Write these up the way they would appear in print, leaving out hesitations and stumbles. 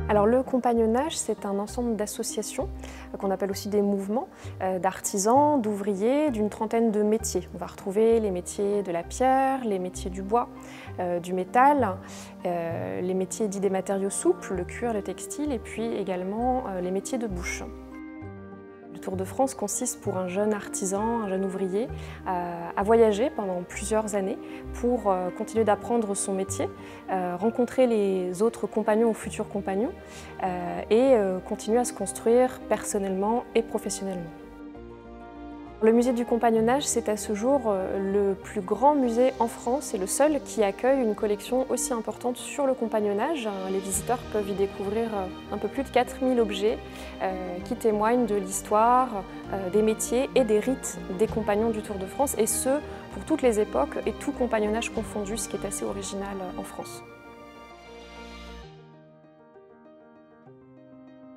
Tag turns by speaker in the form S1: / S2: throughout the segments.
S1: Alors le compagnonnage, c'est un ensemble d'associations, qu'on appelle aussi des mouvements, d'artisans, d'ouvriers, d'une trentaine de métiers. On va retrouver les métiers de la pierre, les métiers du bois, du métal, les métiers dits des matériaux souples, le cuir, le textile, et puis également les métiers de bouche. Le Tour de France consiste pour un jeune artisan, un jeune ouvrier, à voyager pendant plusieurs années pour continuer d'apprendre son métier, rencontrer les autres compagnons ou futurs compagnons et continuer à se construire personnellement et professionnellement. Le musée du compagnonnage, c'est à ce jour le plus grand musée en France et le seul qui accueille une collection aussi importante sur le compagnonnage. Les visiteurs peuvent y découvrir un peu plus de 4000 objets qui témoignent de l'histoire, des métiers et des rites des compagnons du Tour de France, et ce, pour toutes les époques et tout compagnonnage confondu, ce qui est assez original en France.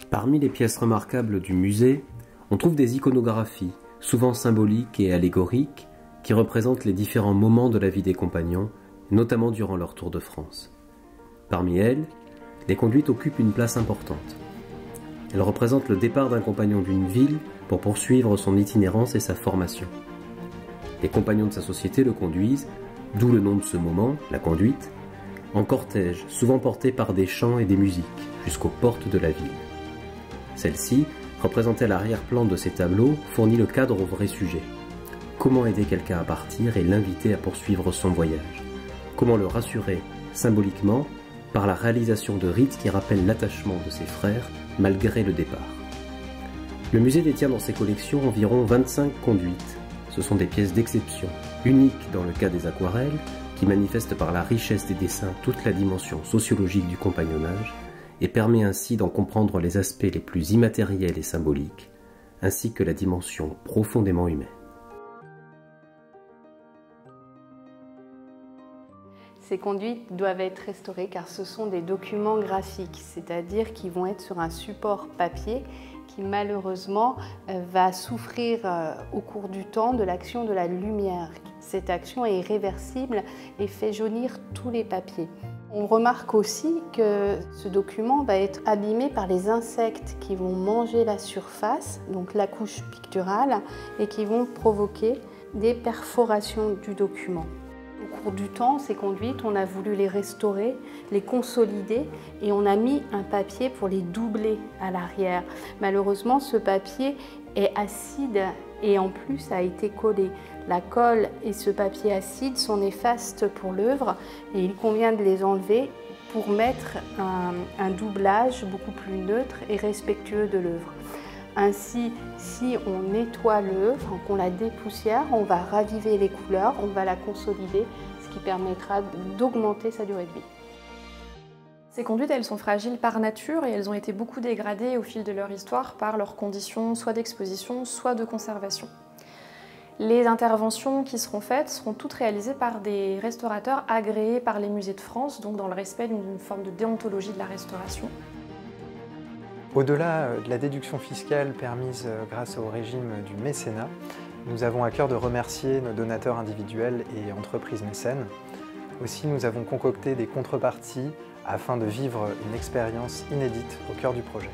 S2: Parmi les pièces remarquables du musée, on trouve des iconographies, souvent symboliques et allégoriques, qui représentent les différents moments de la vie des compagnons, notamment durant leur Tour de France. Parmi elles, les conduites occupent une place importante. Elles représentent le départ d'un compagnon d'une ville pour poursuivre son itinérance et sa formation. Les compagnons de sa société le conduisent, d'où le nom de ce moment, la conduite, en cortège, souvent porté par des chants et des musiques, jusqu'aux portes de la ville. Celle-ci, représentée à l'arrière-plan de ces tableaux, fournit le cadre au vrai sujet. Comment aider quelqu'un à partir et l'inviter à poursuivre son voyage? Comment le rassurer symboliquement par la réalisation de rites qui rappellent l'attachement de ses frères malgré le départ? Le musée détient dans ses collections environ 25 conduites. Ce sont des pièces d'exception, uniques dans le cas des aquarelles, qui manifestent par la richesse des dessins toute la dimension sociologique du compagnonnage, et permet ainsi d'en comprendre les aspects les plus immatériels et symboliques, ainsi que la dimension profondément humaine.
S3: Ces conduites doivent être restaurées car ce sont des documents graphiques, c'est-à-dire qui vont être sur un support papier qui malheureusement va souffrir au cours du temps de l'action de la lumière. Cette action est irréversible et fait jaunir tous les papiers. On remarque aussi que ce document va être abîmé par les insectes qui vont manger la surface, donc la couche picturale, et qui vont provoquer des perforations du document. Au cours du temps, ces conduites, on a voulu les restaurer, les consolider, et on a mis un papier pour les doubler à l'arrière. Malheureusement, ce papier est acide et en plus a été collé. La colle et ce papier acide sont néfastes pour l'œuvre et il convient de les enlever pour mettre un doublage beaucoup plus neutre et respectueux de l'œuvre. Ainsi, si on nettoie l'œuvre, qu'on la dépoussière, on va raviver les couleurs, on va la consolider, ce qui permettra d'augmenter sa durée de vie.
S1: Ces conduites, elles sont fragiles par nature et elles ont été beaucoup dégradées au fil de leur histoire par leurs conditions soit d'exposition, soit de conservation. Les interventions qui seront faites seront toutes réalisées par des restaurateurs agréés par les musées de France, donc dans le respect d'une forme de déontologie de la restauration.
S4: Au-delà de la déduction fiscale permise grâce au régime du mécénat, nous avons à cœur de remercier nos donateurs individuels et entreprises mécènes. Aussi, nous avons concocté des contreparties afin de vivre une expérience inédite au cœur du projet.